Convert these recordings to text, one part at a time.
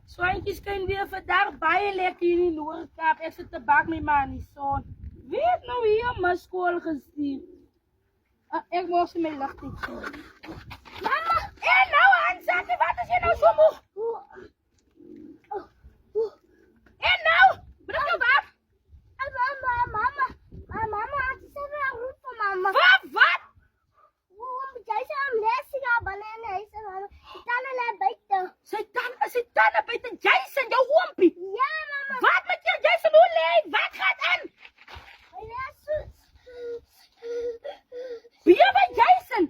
Swantjies kan weer vandag baie lekker in die Noord-Kaap. Ek sit te bak met my in die son. Wie het nou hier my skool gestuur? Ek moes my ligting sien. Mama, en nou Hansakie, wat is jy nou so moeg? En nou? Moet ek jou wap? Mama, het is even een roep van mama. Wat? Jij zou hem lessen gaan, banana is er mama. Ik kan er buiten. Sy tanden buiten Jason, jou oompie. Ja, mama. Wat met jou Jason, hoe leef? Wat gaat aan? Wie by Jason?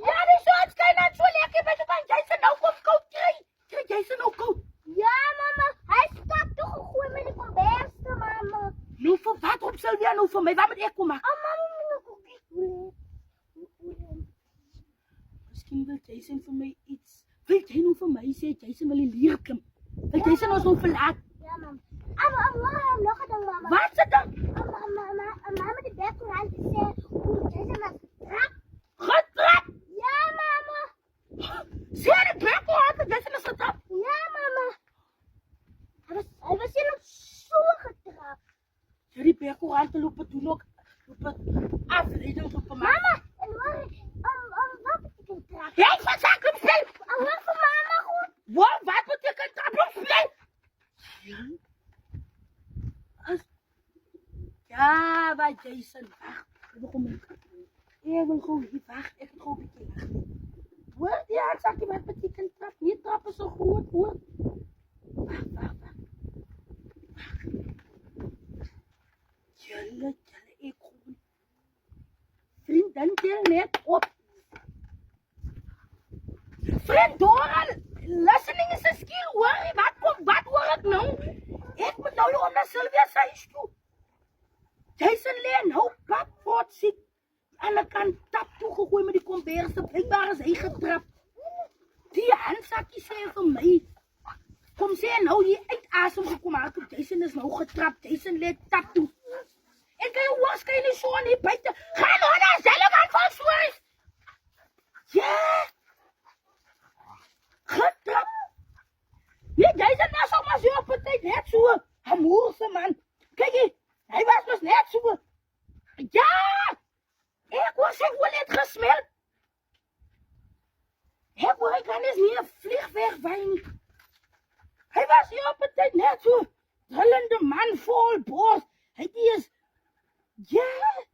Ja, die soort kan net so lekker met van Jason nou kom koud kry. Kry Jason nou koud? Ja, mama. Hij staat toch gegooid met de komberste, mama. Nou vir wat op Sylvia nou vir my? Wat moet ek kom maak? Oh, mama, moet nog ook kijken. Miskien wil Jason vir my iets. Wil jy nou vir my sê Jason wil die leer klim? Wil Jason ons nou verlaat? Ja, mama. Mama, nog een ding, mama. Wat se ding? Mama, de bek om aan te zeggen hoe Jason was getrapt. Getrap? Ja, mama. Sê die bek hoe hard Jason is getrap? Ja, mama. Hij was hier nog zo getrapt. Sy die bek hoe hard te loop toe nog afleiding op my. Mama, en wat betekent trap? Jy van sak op speel. Wat voor mama goed? Wat beteken trap op speel? Ja, bij Jason. Wacht, ek wil gewoon hier wacht. Ek wil gewoon een beetje wacht. Hoor, ja, Sakkie, wat betekent trap? Nie trap is so goed, hoor. Wacht. Julle, ek gewoon. Vriendin, tel net op. Vriend, Dora, listening is a skill, hoor. Wat hoor ek nou? Ek moet nou hier onder Sylvia sy huis toe. Jason lê nou pap voort siek. Aan die kant tap toegegooi met die komberse. Blijkbaar is hy getrap. Die Hansakie sê vir my. Kom sê nou hier uit asem gekom. Jason is nou getrap. Jason lê tap toe. En kan jy waarskynlik so aan hier buite. Gaan nou na self aan van soos. Ja. Getrap. Nee, Jason was ook maar so op die tyd net so. Hamoerse man. Kyk hier. Hij was dus net zo. Ja! Ik was echt wel net gesmeld. Ik kan eens niet een vliegweg wijn. Hij was hier op het tijd net zo. Drullende man vol borst. Hij is. Ja!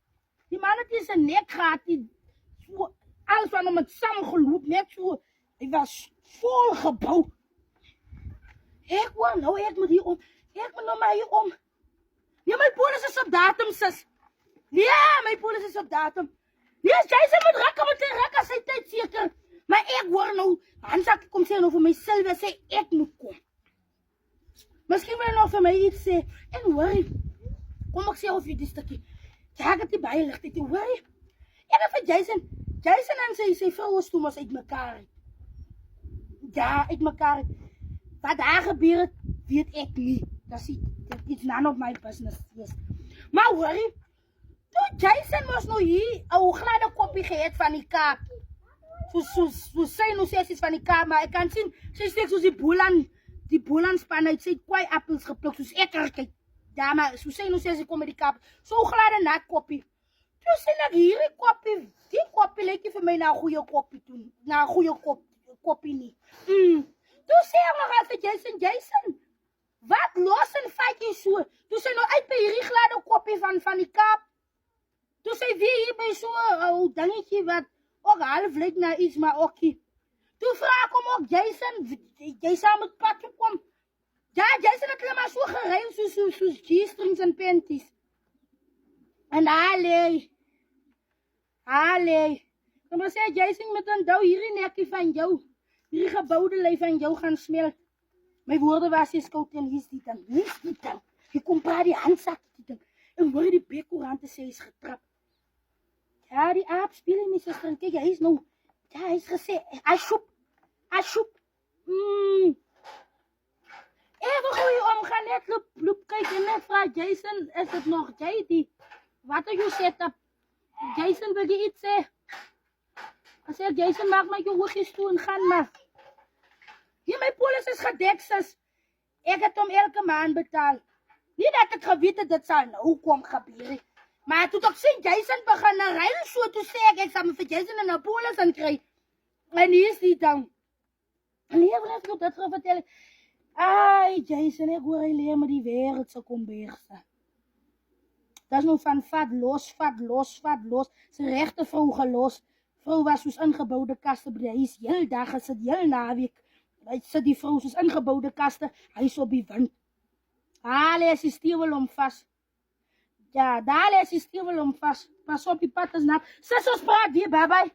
Die man het in zijn nek gehad. Alles van hem het samengeloop. Net zo. Hij was vol gebouwd. Ik moet hier om. Ik moet nog maar hier om. Ja, my polis is op datum, sis. Ja, my polis is op datum. Ja, Jason moet rakke as hy tyd seker. Maar ek hoor nou, Hansakie kom sê nou vir my Sylvia sê ek moet kom. Miskien wil hy nog vir my iets sê. En hoorie, kom ek sê of jy die stukkie. Ja, ek het die baie licht uit, hoorie. En dan vir Jason en sy vrou is toe mas uit mekaar. Ja, uit mekaar. Wat daar gebeur het, weet ek nie. Dat is none of my business. Yes. Maar hoorie, toe Jason was nou hier, ou gladde koppie gehad van die Kaap. So sy nou sê van die Kaap, maar ek kan sien, sy steek soos die boelan span uit, sy het kwai appels gepluk, soos ek kyk. Ja, maar so sy nou sê sy kom met die Kaap, so gladde nat koppie. Toe sê ek hierdie koppie lyk nie vir my na 'n goeie koppie toe, na 'n goeie koppie nie. Toe sê ek nog altyd Jason, wat los en vat jy so? Toe sy nou uit by hierdie gladde koppie van die Kaap. Toe sy weer hier by so dingetjie wat ook half lyk na iets, maar okkie. Toe vraag hom ook Jason, jy saam met pad toe kom. Ja, Jason het hulle maar so geruim soos G-strings en panties. En allee. Kom maar sê Jason met onthou hierdie nekkie van jou, hierdie gebouwde lyf van jou gaan smelt. My woorde was jy skout en hier's die ding. Jy kom praat die Hansakie die ding. En hoor die bekkorante sê hy's getrap. Ja, die aap speel in my suster en kyk, hy is nou. Ja, hy is gesê, asjoep. Ek wil goeie omgaan, net loop kyk en net vraag Jason, is dit nog jy die? Wat het jy set up? Jason, wil jy iets sê? As ek Jason maak my jou hoogies toe en gaan maar. Hier, my polis is gedek, sis. Ek het hom elke maand betaal. Nie dat ek geweet het, dit sal nou kom gebeur nie. Maar toe ek sien Jason begin ruil so, toe sê ek sal vir Jason 'n polis inkry. En hier is die dan. En hier wil ek nog dit gaan vertel. Ai, Jason, ek hoor hy leer met die wêreld se komberse. Dat is nou van vat los. Sy regte vrou gelos. Vrou was soos ingeboude kaste by die huis. Heel dag gesit, heel naweek. Hy sit die vrou soos ingeboude kaste, hy is op die wind. Daar lê sy stewel om vas. Ja, daar lê sy stewel om vas. Pas op, die pad is nat. Sis, ons praat weer, bye-bye.